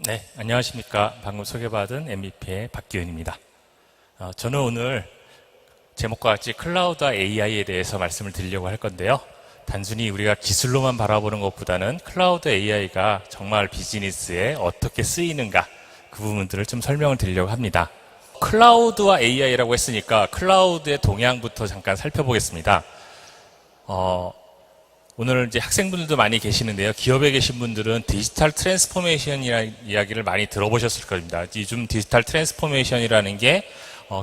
네, 안녕하십니까. 방금 소개받은 MVP의 박기훈입니다. 저는 오늘 제목과 같이 클라우드와 AI에 대해서 말씀을 드리려고 할 건데요. 단순히 우리가 기술로만 바라보는 것보다는 클라우드 AI가 정말 비즈니스에 어떻게 쓰이는가 그 부분들을 좀 설명을 드리려고 합니다. 클라우드와 AI라고 했으니까 클라우드의 동향부터 잠깐 살펴보겠습니다. 오늘 이제 학생분들도 많이 계시는데요. 기업에 계신 분들은 디지털 트랜스포메이션이라는 이야기를 많이 들어보셨을 겁니다. 요즘 디지털 트랜스포메이션이라는 게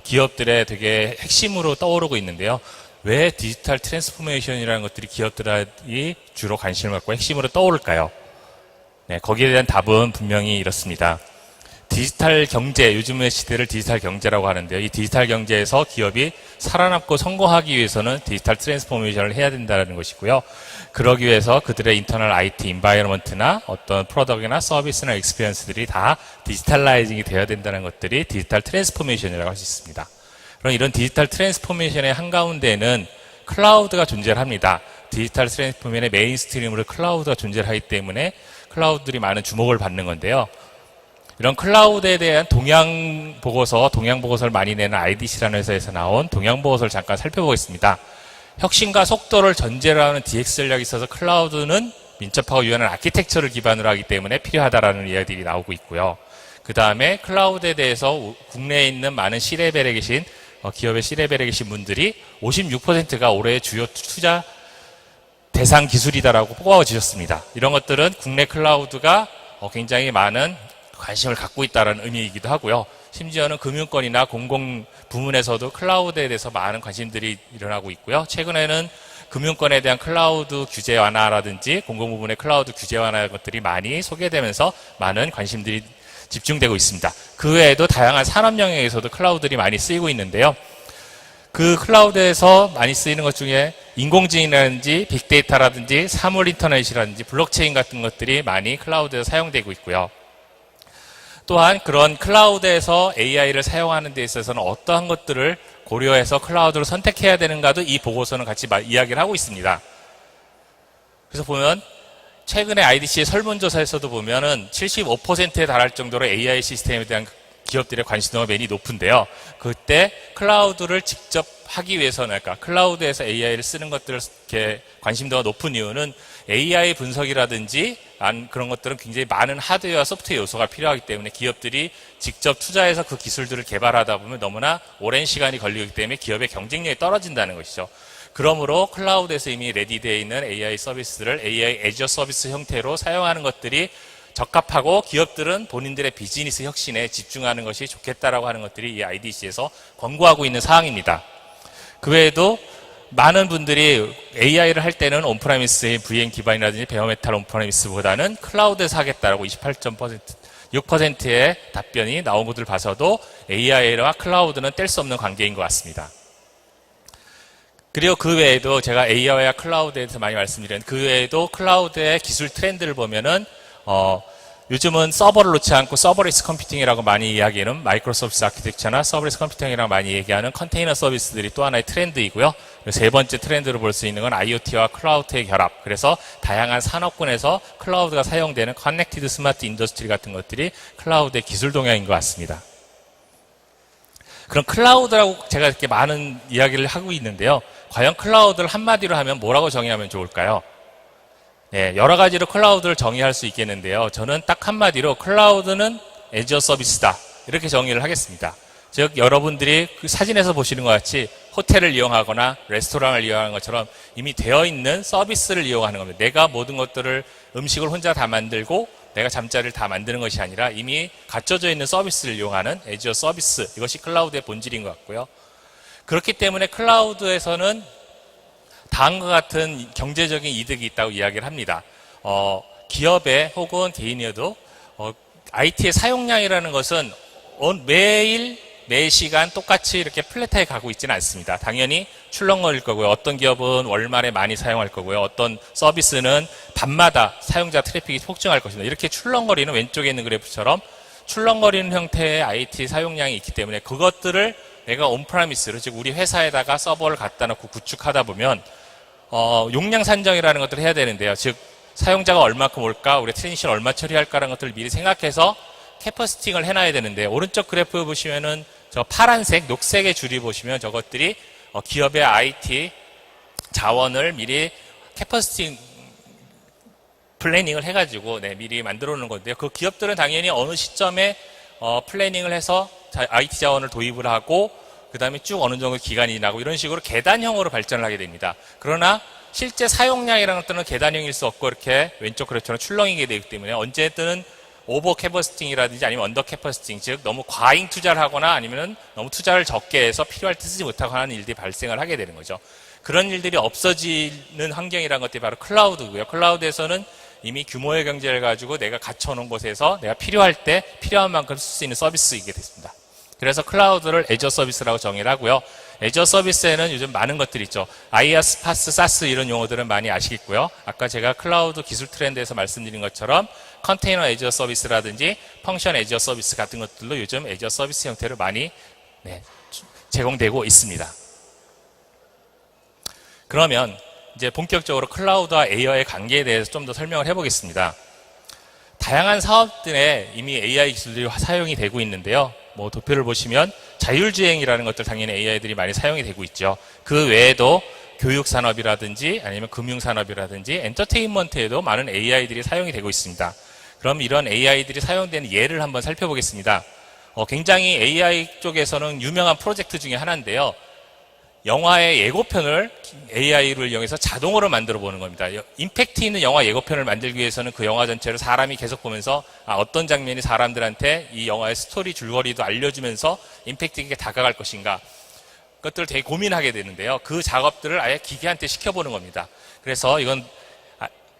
기업들의 되게 핵심으로 떠오르고 있는데요. 왜 디지털 트랜스포메이션이라는 것들이 기업들이 주로 관심을 갖고 핵심으로 떠오를까요? 네, 거기에 대한 답은 분명히 이렇습니다. 디지털 경제, 요즘의 시대를 디지털 경제라고 하는데요. 이 디지털 경제에서 기업이 살아남고 성공하기 위해서는 디지털 트랜스포메이션을 해야 된다는 것이고요. 그러기 위해서 그들의 인터널 IT 인바이러먼트나 어떤 프로덕트나 서비스나 익스피리언스들이 다 디지털라이징이 되어야 된다는 것들이 디지털 트랜스포메이션이라고 할 수 있습니다. 그럼 이런 디지털 트랜스포메이션의 한가운데는 클라우드가 존재를 합니다. 디지털 트랜스포메이션의 메인스트림으로 클라우드가 존재를 하기 때문에 클라우드들이 많은 주목을 받는 건데요. 이런 클라우드에 대한 동향 보고서를 많이 내는 IDC라는 회사에서 나온 동향 보고서를 잠깐 살펴보겠습니다. 혁신과 속도를 전제로 하는 DX 전략이 있어서 클라우드는 민첩하고 유연한 아키텍처를 기반으로 하기 때문에 필요하다라는 이야기들이 나오고 있고요. 그 다음에 클라우드에 대해서 국내에 있는 많은 C레벨에 계신 기업의 C레벨에 계신 분들이 56%가 올해의 주요 투자 대상 기술이다라고 뽑아주셨습니다. 이런 것들은 국내 클라우드가 굉장히 많은 관심을 갖고 있다는 의미이기도 하고요. 심지어는 금융권이나 공공 부문에서도 클라우드에 대해서 많은 관심들이 일어나고 있고요. 최근에는 금융권에 대한 클라우드 규제 완화라든지 공공 부문의 클라우드 규제 완화 것들이 많이 소개되면서 많은 관심들이 집중되고 있습니다. 그 외에도 다양한 산업 영역에서도 클라우드들이 많이 쓰이고 있는데요. 그 클라우드에서 많이 쓰이는 것 중에 인공지능이라든지 빅데이터라든지 사물 인터넷이라든지 블록체인 같은 것들이 많이 클라우드에서 사용되고 있고요. 또한 그런 클라우드에서 AI를 사용하는 데 있어서는 어떠한 것들을 고려해서 클라우드를 선택해야 되는가도 이 보고서는 같이 이야기를 하고 있습니다. 그래서 보면 최근에 IDC의 설문조사에서도 보면은 75%에 달할 정도로 AI 시스템에 대한 기업들의 관심도가 매우 높은데요. 그때 클라우드를 직접 하기 위해서는, 그러니까 클라우드에서 AI를 쓰는 것들을 이렇게 관심도가 높은 이유는 AI 분석이라든지 그런 것들은 굉장히 많은 하드웨어와 소프트웨어 요소가 필요하기 때문에 기업들이 직접 투자해서 그 기술들을 개발하다 보면 너무나 오랜 시간이 걸리기 때문에 기업의 경쟁력이 떨어진다는 것이죠. 그러므로 클라우드에서 이미 레디되어 있는 AI 서비스들을 AI 애저 서비스 형태로 사용하는 것들이 적합하고 기업들은 본인들의 비즈니스 혁신에 집중하는 것이 좋겠다라고 하는 것들이 이 IDC에서 권고하고 있는 사항입니다. 그 외에도 많은 분들이 AI를 할 때는 온프라미스의 VM 기반이라든지 베어메탈 온프라미스보다는 클라우드에서 하겠다라고 6%의 답변이 나온 것들을 봐서도 AI와 클라우드는 뗄 수 없는 관계인 것 같습니다. 그리고 그 외에도 제가 AI와 클라우드에 대해서 많이 말씀드렸는데 그 외에도 클라우드의 기술 트렌드를 보면은 요즘은 서버를 놓지 않고 서버레스 컴퓨팅이라고 많이 이야기하는 마이크로소프트 아키텍처나 서버레스 컴퓨팅이라고 많이 얘기하는 컨테이너 서비스들이 또 하나의 트렌드이고요. 세 번째 트렌드로 볼 수 있는 건 IoT와 클라우드의 결합. 그래서 다양한 산업군에서 클라우드가 사용되는 커넥티드 스마트 인더스트리 같은 것들이 클라우드의 기술 동향인 것 같습니다. 그럼 클라우드라고 제가 이렇게 많은 이야기를 하고 있는데요. 과연 클라우드를 한마디로 하면 뭐라고 정의하면 좋을까요? 네, 여러 가지로 클라우드를 정의할 수 있겠는데요. 저는 딱 한마디로 클라우드는 애저 서비스다. 이렇게 정의를 하겠습니다. 즉 여러분들이 그 사진에서 보시는 것 같이 호텔을 이용하거나 레스토랑을 이용하는 것처럼 이미 되어 있는 서비스를 이용하는 겁니다. 내가 모든 것들을 음식을 혼자 다 만들고 내가 잠자리를 다 만드는 것이 아니라 이미 갖춰져 있는 서비스를 이용하는 애저 서비스. 이것이 클라우드의 본질인 것 같고요. 그렇기 때문에 클라우드에서는 다음과 같은 경제적인 이득이 있다고 이야기를 합니다. 기업에 혹은 개인이어도 IT의 사용량이라는 것은 매일 매시간 똑같이 이렇게 플랫하게 가고 있지는 않습니다. 당연히 출렁거릴 거고요. 어떤 기업은 월말에 많이 사용할 거고요. 어떤 서비스는 밤마다 사용자 트래픽이 폭증할 것입니다. 이렇게 출렁거리는 왼쪽에 있는 그래프처럼 출렁거리는 형태의 IT 사용량이 있기 때문에 그것들을 내가 온프라미스로, 즉 우리 회사에다가 서버를 갖다 놓고 구축하다 보면 용량 산정이라는 것들을 해야 되는데요. 즉 사용자가 얼마큼 올까, 우리 트랜지션 얼마 처리할까라는 것들을 미리 생각해서 캐퍼시팅을 해놔야 되는데, 오른쪽 그래프 보시면은 저 파란색, 녹색의 줄이 보시면 저것들이 기업의 IT 자원을 미리 캐퍼시팅 플래닝을 해가지고 미리 만들어 놓는 건데요. 그 기업들은 당연히 어느 시점에 플래닝을 해서 IT 자원을 도입을 하고 그 다음에 쭉 어느 정도 기간이 지나고 이런 식으로 계단형으로 발전을 하게 됩니다. 그러나 실제 사용량이라는 것들은 계단형일 수 없고 이렇게 왼쪽 그래프처럼 출렁이게 되기 때문에 언제든 오버 캐퍼시팅이라든지 아니면 언더 캐퍼시팅, 즉 너무 과잉 투자를 하거나 아니면 너무 투자를 적게 해서 필요할 때 쓰지 못하고 하는 일들이 발생을 하게 되는 거죠. 그런 일들이 없어지는 환경이라는 것들이 바로 클라우드고요. 클라우드에서는 이미 규모의 경제를 가지고 내가 갖춰놓은 곳에서 내가 필요할 때 필요한 만큼 쓸 수 있는 서비스이게 됐습니다. 그래서 클라우드를 애저 서비스라고 정의를 하고요. 애저 서비스에는 요즘 많은 것들이 있죠. IaaS, PaaS, SaaS 이런 용어들은 많이 아시겠고요. 아까 제가 클라우드 기술 트렌드에서 말씀드린 것처럼 컨테이너 애저 서비스라든지 펑션 애저 서비스 같은 것들도 요즘 애저 서비스 형태로 많이 제공되고 있습니다. 그러면 이제 본격적으로 클라우드와 AI의 관계에 대해서 좀 더 설명을 해보겠습니다. 다양한 사업들에 이미 AI 기술들이 사용이 되고 있는데요. 뭐 도표를 보시면 자율주행이라는 것들 당연히 AI들이 많이 사용이 되고 있죠. 그 외에도 교육산업이라든지 아니면 금융산업이라든지 엔터테인먼트에도 많은 AI들이 사용이 되고 있습니다. 그럼 이런 AI들이 사용되는 예를 한번 살펴보겠습니다. 굉장히 AI 쪽에서는 유명한 프로젝트 중에 하나인데요. 영화의 예고편을 AI를 이용해서 자동으로 만들어 보는 겁니다. 임팩트 있는 영화 예고편을 만들기 위해서는 그 영화 전체를 사람이 계속 보면서 어떤 장면이 사람들한테 이 영화의 스토리 줄거리도 알려주면서 임팩트 있게 다가갈 것인가, 그것들을 되게 고민하게 되는데요. 그 작업들을 아예 기계한테 시켜보는 겁니다. 그래서 이건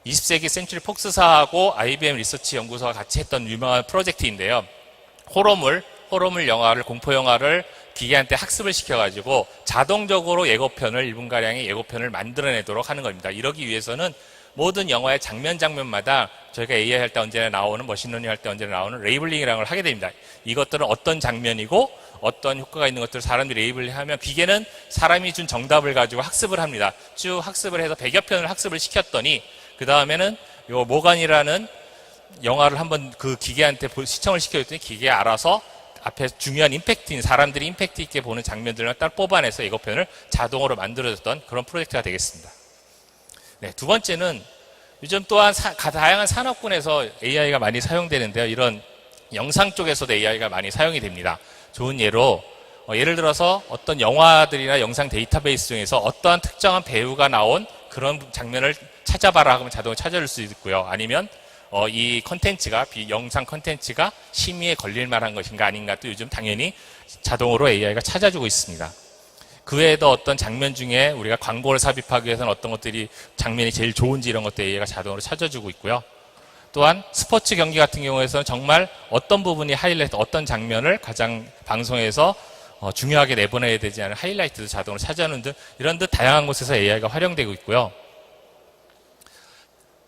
20세기 센츄리 폭스사하고 IBM 리서치 연구소가 같이 했던 유명한 프로젝트인데요. 호러물 영화를, 공포 영화를 기계한테 학습을 시켜가지고 자동적으로 예고편을, 1분가량의 예고편을 만들어내도록 하는 겁니다. 이러기 위해서는 모든 영화의 장면마다 저희가 AI 할 때 언제나 나오는, 머신러닝 할 때 언제나 나오는 레이블링이라는 걸 하게 됩니다. 이것들은 어떤 장면이고 어떤 효과가 있는 것들을 사람들이 레이블링하면 기계는 사람이 준 정답을 가지고 학습을 합니다. 쭉 학습을 해서 100여 편을 학습을 시켰더니 그 다음에는 요 모간이라는 영화를 한번 그 기계한테 시청을 시켜줬더니 기계가 알아서 앞에 중요한 임팩트인, 사람들이 임팩트 있게 보는 장면들을 딱 뽑아내서 예고편을 자동으로 만들어줬던 그런 프로젝트가 되겠습니다. 두 번째는 요즘 또한 다양한 산업군에서 AI가 많이 사용되는데요. 이런 영상 쪽에서도 AI가 많이 사용이 됩니다. 좋은 예로 예를 들어서 어떤 영화들이나 영상 데이터베이스 중에서 어떠한 특정한 배우가 나온 그런 장면을 찾아봐라 하면 자동으로 찾아줄 수 있고요. 아니면 이 컨텐츠가, 영상 컨텐츠가 심의에 걸릴 만한 것인가 아닌가 또 요즘 당연히 자동으로 AI가 찾아주고 있습니다. 그 외에도 어떤 장면 중에 우리가 광고를 삽입하기 위해서는 어떤 것들이 장면이 제일 좋은지 이런 것도 AI가 자동으로 찾아주고 있고요. 또한 스포츠 경기 같은 경우에서는 정말 어떤 부분이 하이라이트, 어떤 장면을 가장 방송에서 중요하게 내보내야 되지 않은 하이라이트도 자동으로 찾아주는 등 이런 듯 다양한 곳에서 AI가 활용되고 있고요.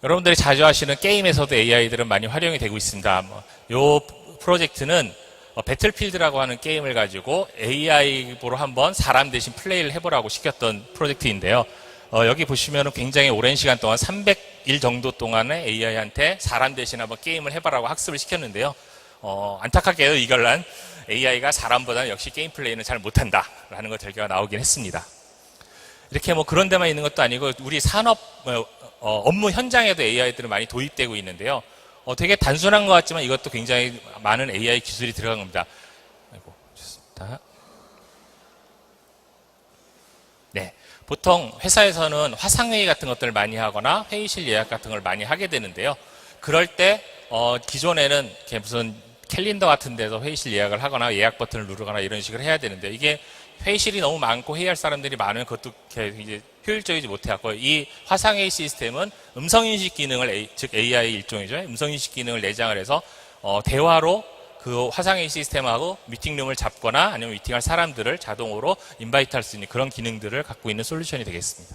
여러분들이 자주 하시는 게임에서도 AI들은 많이 활용이 되고 있습니다. 이 프로젝트는 배틀필드라고 하는 게임을 가지고 AI로 한번 사람 대신 플레이를 해보라고 시켰던 프로젝트인데요. 여기 보시면 굉장히 오랜 시간 동안 300일 정도 동안에 AI한테 사람 대신 한번 게임을 해보라고 학습을 시켰는데요. 안타깝게도 이걸란 AI가 사람보다는 역시 게임 플레이는 잘 못한다라는 것 결과가 나오긴 했습니다. 이렇게 그런 데만 있는 것도 아니고 우리 산업 업무 현장에도 AI들은 많이 도입되고 있는데요. 되게 단순한 것 같지만 이것도 굉장히 많은 AI 기술이 들어간 겁니다. 아이고, 좋습니다. 보통 회사에서는 화상회의 같은 것들을 많이 하거나 회의실 예약 같은 걸 많이 하게 되는데요. 그럴 때 기존에는 이렇게 무슨 캘린더 같은 데서 회의실 예약을 하거나 예약 버튼을 누르거나 이런 식으로 해야 되는데 이게 회의실이 너무 많고 회의할 사람들이 많으면 그것도 이제 효율적이지 못해갖고 이 화상회의 시스템은 음성인식 기능을, 즉 AI 일종이죠. 음성인식 기능을 내장을 해서 대화로 그 화상회의 시스템하고 미팅룸을 잡거나 아니면 미팅할 사람들을 자동으로 인바이트 할 수 있는 그런 기능들을 갖고 있는 솔루션이 되겠습니다.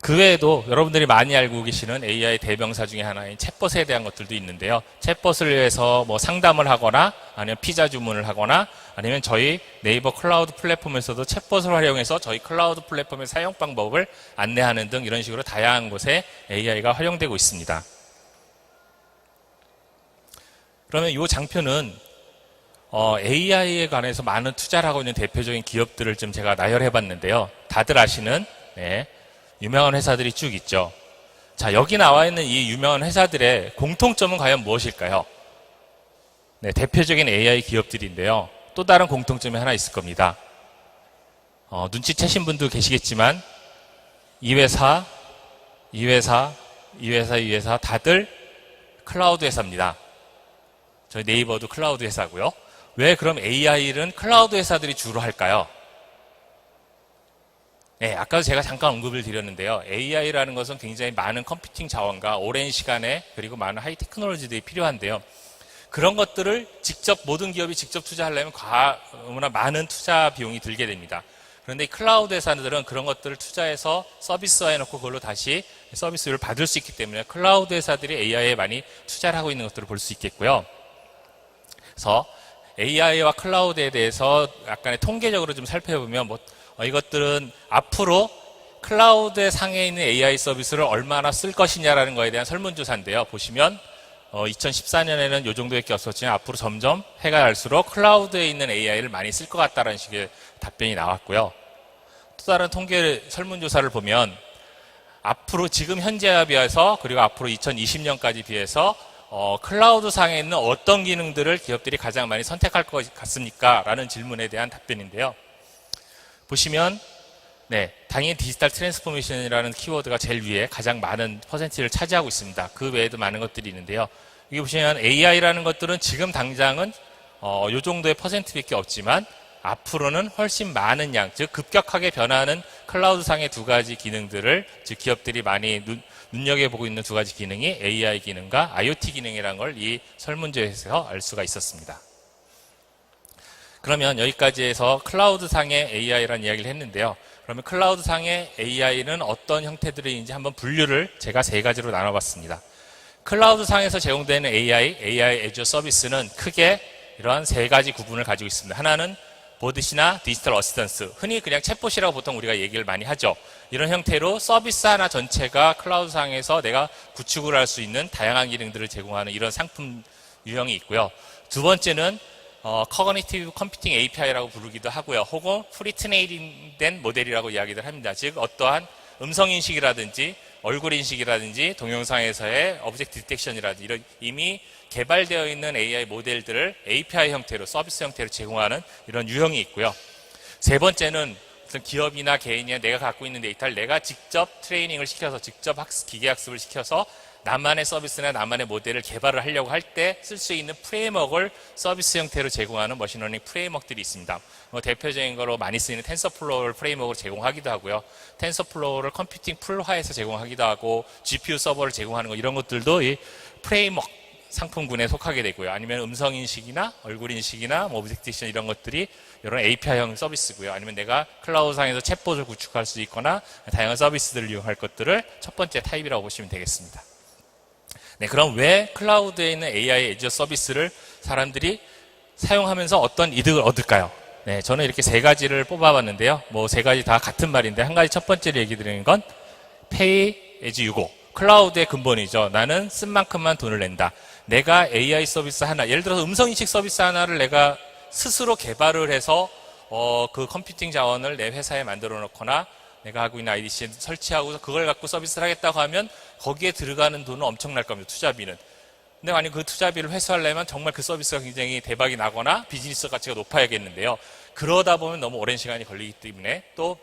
그 외에도 여러분들이 많이 알고 계시는 AI 대명사 중에 하나인 챗봇에 대한 것들도 있는데요. 챗봇을 위해서 뭐 상담을 하거나 아니면 피자 주문을 하거나 아니면 저희 네이버 클라우드 플랫폼에서도 챗봇을 활용해서 저희 클라우드 플랫폼의 사용 방법을 안내하는 등 이런 식으로 다양한 곳에 AI가 활용되고 있습니다. 그러면 이 장표는 AI에 관해서 많은 투자를 하고 있는 대표적인 기업들을 좀 제가 나열해 봤는데요. 다들 아시는 유명한 회사들이 쭉 있죠. 자, 여기 나와 있는 이 유명한 회사들의 공통점은 과연 무엇일까요? 네, 대표적인 AI 기업들인데요. 또 다른 공통점이 하나 있을 겁니다. 눈치채신 분도 계시겠지만 이 회사, 이 회사, 이 회사, 이 회사 다들 클라우드 회사입니다. 저희 네이버도 클라우드 회사고요. 왜 그럼 AI는 클라우드 회사들이 주로 할까요? 네, 아까도 제가 잠깐 언급을 드렸는데요. AI라는 것은 굉장히 많은 컴퓨팅 자원과 오랜 시간에 그리고 많은 하이 테크놀로지들이 필요한데요. 그런 것들을 직접 모든 기업이 직접 투자하려면 너무나 많은 투자 비용이 들게 됩니다. 그런데 이 클라우드 회사들은 그런 것들을 투자해서 서비스화해놓고 그걸로 다시 서비스를 받을 수 있기 때문에 클라우드 회사들이 AI에 많이 투자를 하고 있는 것들을 볼 수 있겠고요. 그래서 AI와 클라우드에 대해서 약간의 통계적으로 좀 살펴보면 이것들은 앞으로 클라우드 상에 있는 AI 서비스를 얼마나 쓸 것이냐라는 거에 대한 설문조사인데요. 보시면 2014년에는 이 정도밖에 없었지만 앞으로 점점 해가 갈수록 클라우드에 있는 AI를 많이 쓸 것 같다는 식의 답변이 나왔고요. 또 다른 통계 설문조사를 보면 앞으로 지금 현재와 비해서 그리고 앞으로 2020년까지 비해서 클라우드 상에 있는 어떤 기능들을 기업들이 가장 많이 선택할 것 같습니까? 라는 질문에 대한 답변인데요. 보시면 당연히 디지털 트랜스포메이션이라는 키워드가 제일 위에 가장 많은 퍼센트를 차지하고 있습니다. 그 외에도 많은 것들이 있는데요. 여기 보시면 AI라는 것들은 지금 당장은 이 정도의 퍼센트밖에 없지만 앞으로는 훨씬 많은 양, 즉 급격하게 변하는 클라우드상의 두 가지 기능들을 즉 기업들이 많이 눈여겨보고 있는 두 가지 기능이 AI 기능과 IoT 기능이라는 걸 이 설문조사에서 알 수가 있었습니다. 그러면 여기까지 해서 클라우드상의 AI라는 이야기를 했는데요. 그러면 클라우드상의 AI는 어떤 형태들인지 한번 분류를 제가 세 가지로 나눠봤습니다. 클라우드상에서 제공되는 AI 애저 서비스는 크게 이러한 세 가지 구분을 가지고 있습니다. 하나는 보드시나 디지털 어시스턴스, 흔히 그냥 챗봇이라고 보통 우리가 얘기를 많이 하죠. 이런 형태로 서비스 하나 전체가 클라우드상에서 내가 구축을 할 수 있는 다양한 기능들을 제공하는 이런 상품 유형이 있고요. 두 번째는 커그니티브 컴퓨팅 API라고 부르기도 하고요. 혹은 프리트레인된 모델이라고 이야기를 합니다. 즉 어떠한 음성인식이라든지 얼굴인식이라든지 동영상에서의 오브젝트 디텍션이라든지 이런 이미 개발되어 있는 AI 모델들을 API 형태로 서비스 형태로 제공하는 이런 유형이 있고요. 세 번째는 어떤 기업이나 개인이 내가 갖고 있는 데이터를 내가 직접 트레이닝을 시켜서 직접 기계학습을 시켜서 나만의 서비스나 나만의 모델을 개발을 하려고 할 때 쓸 수 있는 프레임워크를 서비스 형태로 제공하는 머신러닝 프레임워크들이 있습니다. 대표적인 거로 많이 쓰이는 텐서플로우를 프레임워크로 제공하기도 하고요. 텐서플로우를 컴퓨팅 풀화해서 제공하기도 하고 GPU 서버를 제공하는 거 이런 것들도 이 프레임워크 상품군에 속하게 되고요. 아니면 음성인식이나 얼굴인식이나 오브젝티션 이런 것들이 이런 API형 서비스고요. 아니면 내가 클라우드상에서 챗봇을 구축할 수 있거나 다양한 서비스들을 이용할 것들을 첫 번째 타입이라고 보시면 되겠습니다. 네, 그럼 왜 클라우드에 있는 AI 애저 서비스를 사람들이 사용하면서 어떤 이득을 얻을까요? 네, 저는 이렇게 세 가지를 뽑아봤는데요. 세 가지 다 같은 말인데 한 가지 첫 번째로 얘기 드리는 건 Pay as you go. 클라우드의 근본이죠. 나는 쓴 만큼만 돈을 낸다. 내가 AI 서비스 하나, 예를 들어서 음성인식 서비스 하나를 내가 스스로 개발을 해서 그 컴퓨팅 자원을 내 회사에 만들어 놓거나 내가 하고 있는 IDC에 설치하고 그걸 갖고 서비스를 하겠다고 하면 거기에 들어가는 돈은 엄청날 겁니다. 투자비는. 근데 만약 그 투자비를 회수하려면 정말 그 서비스가 굉장히 대박이 나거나 비즈니스 가치가 높아야겠는데요. 그러다 보면 너무 오랜 시간이 걸리기 때문에 또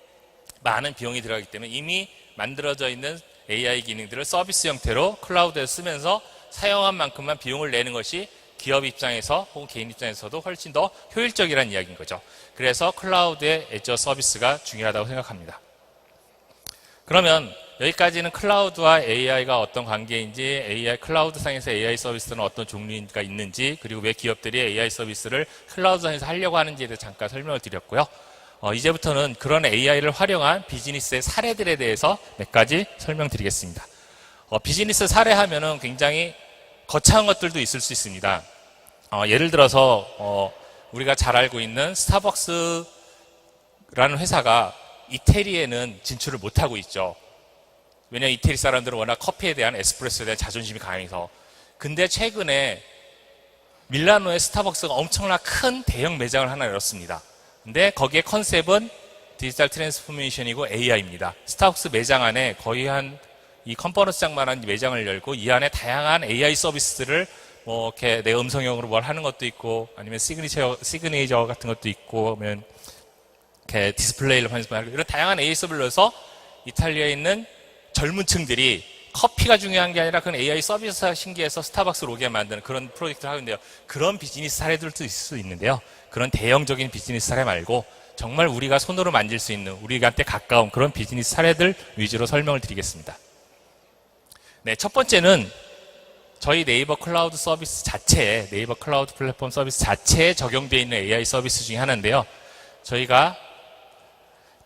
많은 비용이 들어가기 때문에 이미 만들어져 있는 AI 기능들을 서비스 형태로 클라우드에 쓰면서 사용한 만큼만 비용을 내는 것이 기업 입장에서 혹은 개인 입장에서도 훨씬 더 효율적이라는 이야기인 거죠. 그래서 클라우드의 애저 서비스가 중요하다고 생각합니다. 그러면 여기까지는 클라우드와 AI가 어떤 관계인지, 클라우드 상에서 AI 서비스는 어떤 종류가 있는지, 그리고 왜 기업들이 AI 서비스를 클라우드 상에서 하려고 하는지에 대해서 잠깐 설명을 드렸고요. 이제부터는 그런 AI를 활용한 비즈니스의 사례들에 대해서 몇 가지 설명드리겠습니다. 비즈니스 사례하면은 굉장히 거창한 것들도 있을 수 있습니다. 예를 들어서 우리가 잘 알고 있는 스타벅스라는 회사가 이태리에는 진출을 못하고 있죠. 왜냐하면 이태리 사람들은 워낙 커피에 대한 에스프레소에 대한 자존심이 강해서. 근데 최근에 밀라노의 스타벅스가 엄청나 큰 대형 매장을 하나 열었습니다. 근데 거기에 컨셉은 디지털 트랜스포메이션이고 AI입니다. 스타벅스 매장 안에 거의 이 컨퍼런스장만한 매장을 열고 이 안에 다양한 AI 서비스들을 뭐 이렇게 내 음성형으로 뭘 하는 것도 있고 아니면 시그니처 같은 것도 있고 아니면 이렇게 디스플레이를 환수하고 이런 다양한 AI 서비스를 넣어서 이탈리아에 있는 젊은 층들이 커피가 중요한 게 아니라 그런 AI 서비스가 신기해서 스타벅스로 오게 만드는 그런 프로젝트를 하고 있는데요. 그런 비즈니스 사례들도 있을 수 있는데요. 그런 대형적인 비즈니스 사례 말고 정말 우리가 손으로 만질 수 있는 우리한테 가까운 그런 비즈니스 사례들 위주로 설명을 드리겠습니다. 네, 첫 번째는 저희 네이버 클라우드 서비스 자체에 네이버 클라우드 플랫폼 서비스 자체에 적용되어 있는 AI 서비스 중에 하나인데요. 저희가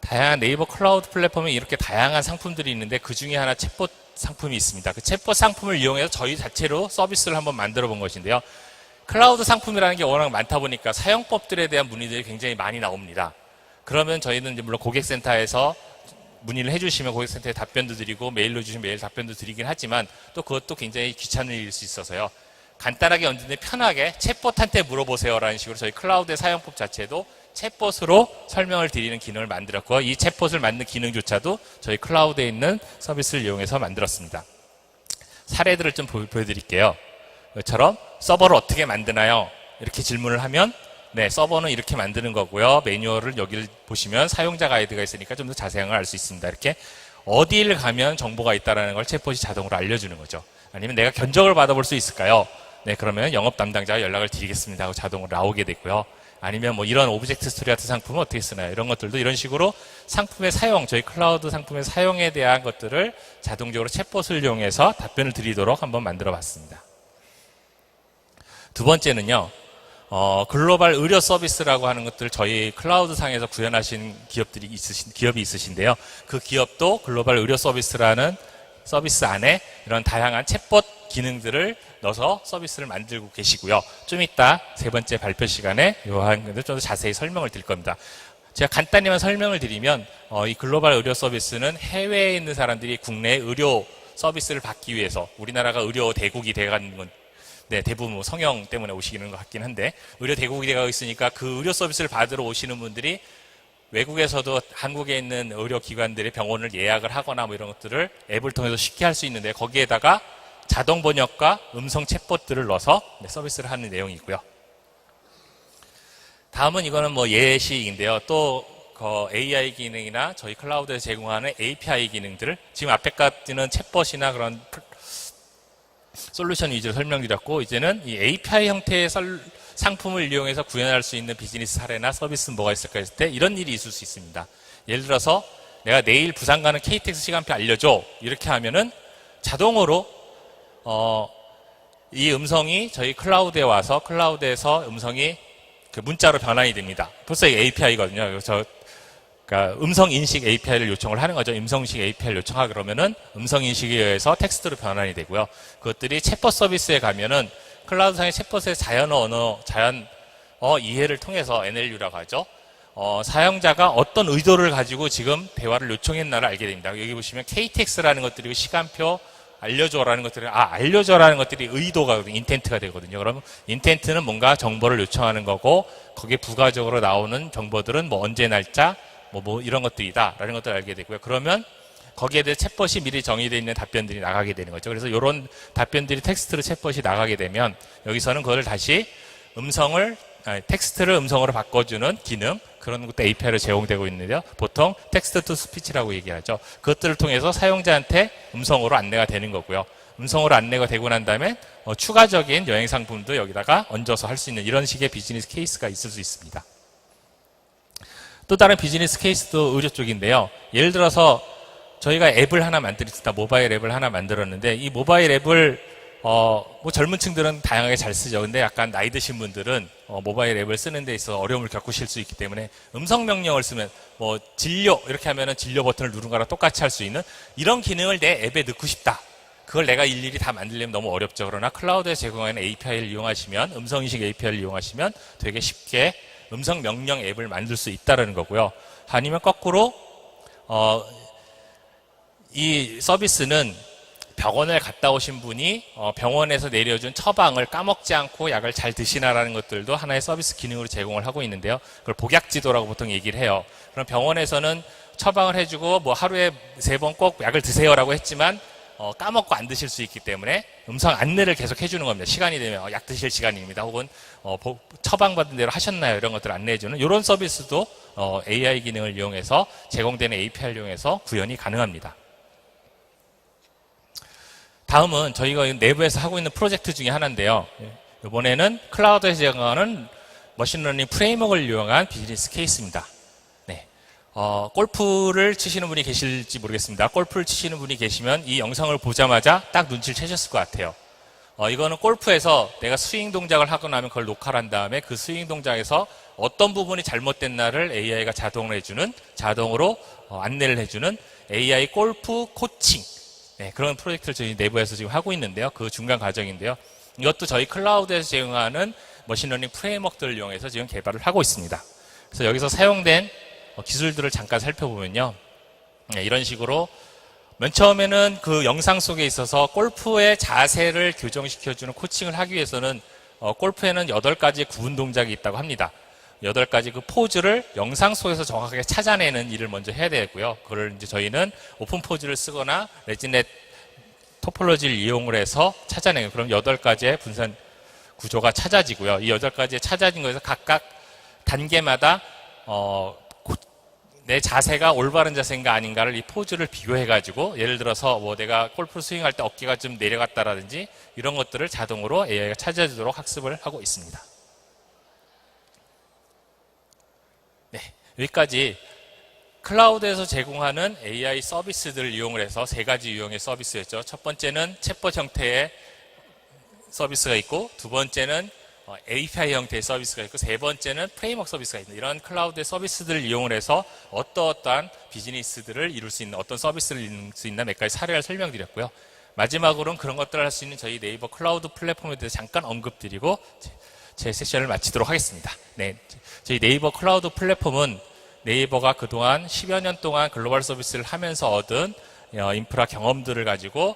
다양한 네이버 클라우드 플랫폼에 이렇게 다양한 상품들이 있는데 그 중에 하나 챗봇 상품이 있습니다. 그 챗봇 상품을 이용해서 저희 자체로 서비스를 한번 만들어 본 것인데요. 클라우드 상품이라는 게 워낙 많다 보니까 사용법들에 대한 문의들이 굉장히 많이 나옵니다. 그러면 저희는 이제 물론 고객센터에서 문의를 해주시면 고객센터에 답변도 드리고 메일로 주시면 메일 답변도 드리긴 하지만 또 그것도 굉장히 귀찮은 일일 수 있어서요. 간단하게 언제든 편하게 챗봇한테 물어보세요라는 식으로 저희 클라우드의 사용법 자체도 챗봇으로 설명을 드리는 기능을 만들었고 이 챗봇을 만든 기능조차도 저희 클라우드에 있는 서비스를 이용해서 만들었습니다. 사례들을 좀 보여드릴게요. 이처럼 서버를 어떻게 만드나요? 이렇게 질문을 하면 네, 서버는 이렇게 만드는 거고요. 매뉴얼을 여기를 보시면 사용자 가이드가 있으니까 좀 더 자세한 걸 알 수 있습니다. 이렇게 어디를 가면 정보가 있다는 걸 챗봇이 자동으로 알려주는 거죠. 아니면 내가 견적을 받아볼 수 있을까요? 네, 그러면 영업 담당자가 연락을 드리겠습니다 하고 자동으로 나오게 되고요. 아니면 뭐 이런 오브젝트 스토리 같은 상품은 어떻게 쓰나요? 이런 것들도 이런 식으로 상품의 사용, 저희 클라우드 상품의 사용에 대한 것들을 자동적으로 챗봇을 이용해서 답변을 드리도록 한번 만들어 봤습니다. 두 번째는요. 글로벌 의료 서비스라고 하는 것들 저희 클라우드 상에서 구현하신 기업이 있으신데요. 그 기업도 글로벌 의료 서비스라는 서비스 안에 이런 다양한 챗봇 기능들을 넣어서 서비스를 만들고 계시고요. 좀 이따 세 번째 발표 시간에 이러한 것들 좀 더 자세히 설명을 드릴 겁니다. 제가 간단히만 설명을 드리면 이 글로벌 의료 서비스는 해외에 있는 사람들이 국내 의료 서비스를 받기 위해서 우리나라가 의료 대국이 돼가는 건 네, 대부분 뭐 성형 때문에 오시는 것 같긴 한데 의료 대국이 되어 있으니까 그 의료 서비스를 받으러 오시는 분들이 외국에서도 한국에 있는 의료기관들의 병원을 예약을 하거나 뭐 이런 것들을 앱을 통해서 쉽게 할 수 있는데 거기에다가 자동 번역과 음성 챗봇들을 넣어서 서비스를 하는 내용이 있고요. 다음은 이거는 뭐 예시인데요. 또 AI 기능이나 저희 클라우드에서 제공하는 API 기능들을 지금 앞에까지는 챗봇이나 그런 솔루션 위주로 설명드렸고 이제는 이 API 형태의 상품을 이용해서 구현할 수 있는 비즈니스 사례나 서비스는 뭐가 있을까 했을 때 이런 일이 있을 수 있습니다. 예를 들어서 내가 내일 부산 가는 KTX 시간표 알려줘 이렇게 하면은 자동으로 이 음성이 저희 클라우드에 와서 클라우드에서 음성이 그 문자로 변환이 됩니다. 벌써 이게 API거든요. 그러니까 음성 인식 API를 요청을 하는 거죠. 음성인식 API를 요청하고 그러면은 음성 인식에 의해서 텍스트로 변환이 되고요. 그것들이 챗봇 서비스에 가면은 클라우드상의 챗봇의 자연 이해를 통해서 NLU라고 하죠. 사용자가 어떤 의도를 가지고 지금 대화를 요청했나를 알게 됩니다. 여기 보시면 KTX라는 것들이 시간표 알려줘라는 것들이 알려줘라는 것들이 의도가 인텐트가 되거든요. 그러면 인텐트는 뭔가 정보를 요청하는 거고 거기에 부가적으로 나오는 정보들은 뭐 언제 날짜 뭐 이런 것들이다라는 것들을 알게 되고요. 그러면 거기에 대해 챗봇이 미리 정의되어 있는 답변들이 나가게 되는 거죠. 그래서 이런 답변들이 텍스트로 챗봇이 나가게 되면 여기서는 그걸 다시 텍스트를 음성으로 바꿔주는 기능 그런 것도 API로 제공되고 있는데요. 보통 텍스트 투 스피치라고 얘기하죠. 그것들을 통해서 사용자한테 음성으로 안내가 되는 거고요. 음성으로 안내가 되고 난 다음에 추가적인 여행 상품도 여기다가 얹어서 할 수 있는 이런 식의 비즈니스 케이스가 있을 수 있습니다. 또 다른 비즈니스 케이스도 의료 쪽인데요. 예를 들어서 저희가 앱을 하나 만들었습니다. 모바일 앱을 하나 만들었는데 이 모바일 앱을 뭐 젊은 층들은 다양하게 잘 쓰죠. 근데 약간 나이 드신 분들은 모바일 앱을 쓰는 데 있어서 어려움을 겪으실 수 있기 때문에 음성 명령을 쓰면 뭐 진료 이렇게 하면은 진료 버튼을 누른 거랑 똑같이 할 수 있는 이런 기능을 내 앱에 넣고 싶다. 그걸 내가 일일이 다 만들려면 너무 어렵죠. 그러나 클라우드에 제공하는 API를 이용하시면 음성인식 API를 이용하시면 되게 쉽게 음성 명령 앱을 만들 수 있다는 거고요. 아니면 거꾸로 이 서비스는 병원을 갔다 오신 분이 병원에서 내려준 처방을 까먹지 않고 약을 잘 드시나라는 것들도 하나의 서비스 기능으로 제공을 하고 있는데요. 그걸 복약지도라고 보통 얘기를 해요. 그럼 병원에서는 처방을 해주고 뭐 하루에 3번 꼭 약을 드세요라고 했지만 까먹고 안 드실 수 있기 때문에 음성 안내를 계속 해주는 겁니다. 시간이 되면 약 드실 시간입니다. 혹은 처방받은 대로 하셨나요? 이런 것들을 안내해주는 이런 서비스도 AI 기능을 이용해서 제공되는 API를 이용해서 구현이 가능합니다. 다음은 저희가 내부에서 하고 있는 프로젝트 중에 하나인데요. 이번에는 클라우드에서 제공하는 머신러닝 프레임워크를 이용한 비즈니스 케이스입니다. 네. 골프를 치시는 분이 계실지 모르겠습니다. 골프를 치시는 분이 계시면 이 영상을 보자마자 딱 눈치를 채셨을 것 같아요. 이거는 골프에서 내가 스윙 동작을 하고 나면 그걸 녹화를 한 다음에 그 스윙 동작에서 어떤 부분이 잘못됐나를 AI가 자동으로 안내를 해주는 AI 골프 코칭. 네, 그런 프로젝트를 저희 내부에서 지금 하고 있는데요. 그 중간 과정인데요. 이것도 저희 클라우드에서 제공하는 머신러닝 프레임워크들을 이용해서 지금 개발을 하고 있습니다. 그래서 여기서 사용된 기술들을 잠깐 살펴보면요. 네, 이런 식으로 맨 처음에는 그 영상 속에 있어서 골프의 자세를 교정시켜주는 코칭을 하기 위해서는 골프에는 8가지의 구분 동작이 있다고 합니다. 8가지 그 포즈를 영상 속에서 정확하게 찾아내는 일을 먼저 해야 되고요. 그걸 이제 저희는 오픈 포즈를 쓰거나 레지넷 토폴로지를 이용을 해서 찾아내요. 그럼 8가지의 분산 구조가 찾아지고요. 이 8가지에 찾아진 거에서 각각 단계마다 내 자세가 올바른 자세인가 아닌가를 이 포즈를 비교해가지고 예를 들어서 뭐 내가 골프 스윙할 때 어깨가 좀 내려갔다라든지 이런 것들을 자동으로 AI가 찾아주도록 학습을 하고 있습니다. 네, 여기까지 클라우드에서 제공하는 AI 서비스들을 이용을 해서 3가지 유형의 서비스였죠. 첫 번째는 챗봇 형태의 서비스가 있고, 두 번째는 API 형태의 서비스가 있고, 세 번째는 프레임워크 서비스가 있는 이런 클라우드의 서비스들을 이용을 해서 어떠한 비즈니스들을 이룰 수 있는 어떤 서비스를 이룰 수 있는 몇 가지 사례를 설명드렸고요. 마지막으로는 그런 것들을 할 수 있는 저희 네이버 클라우드 플랫폼에 대해서 잠깐 언급드리고 제 세션을 마치도록 하겠습니다. 네, 저희 네이버 클라우드 플랫폼은 네이버가 그동안 10여 년 동안 글로벌 서비스를 하면서 얻은 인프라 경험들을 가지고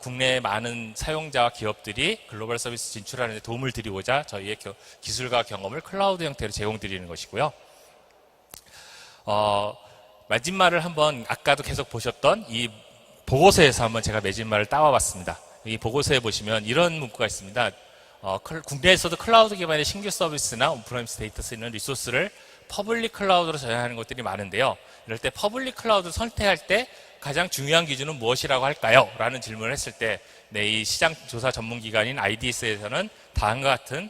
국내의 많은 사용자와 기업들이 글로벌 서비스 진출하는 데 도움을 드리고자 저희의 기술과 경험을 클라우드 형태로 제공드리는 것이고요. 매진말을 한번 아까도 계속 보셨던 이 보고서에서 한번 제가 매진말을 따와봤습니다. 이 보고서에 보시면 이런 문구가 있습니다. 국내에서도 클라우드 기반의 신규 서비스나 온프레미스 데이터 쓰이는 리소스를 퍼블릭 클라우드로 전환하는 것들이 많은데요. 이럴 때 퍼블릭 클라우드 선택할 때 가장 중요한 기준은 무엇이라고 할까요? 라는 질문을 했을 때 이 시장조사 전문기관인 IDS에서는 다음과 같은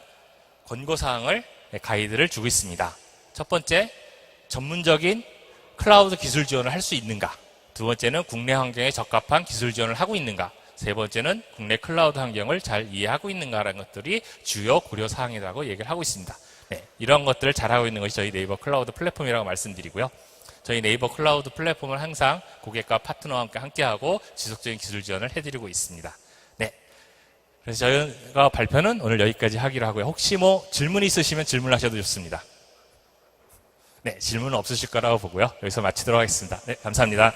권고사항을 가이드를 주고 있습니다. 첫 번째, 전문적인 클라우드 기술 지원을 할 수 있는가? 두 번째는 국내 환경에 적합한 기술 지원을 하고 있는가? 세 번째는 국내 클라우드 환경을 잘 이해하고 있는가라는 것들이 주요 고려사항이라고 얘기를 하고 있습니다. 네, 이런 것들을 잘하고 있는 것이 저희 네이버 클라우드 플랫폼이라고 말씀드리고요. 저희 네이버 클라우드 플랫폼을 항상 고객과 파트너와 함께하고 지속적인 기술 지원을 해드리고 있습니다. 네, 그래서 저희가 발표는 오늘 여기까지 하기로 하고요. 혹시 뭐 질문 있으시면 질문하셔도 좋습니다. 네, 질문은 없으실 거라고 보고요. 여기서 마치도록 하겠습니다. 네, 감사합니다.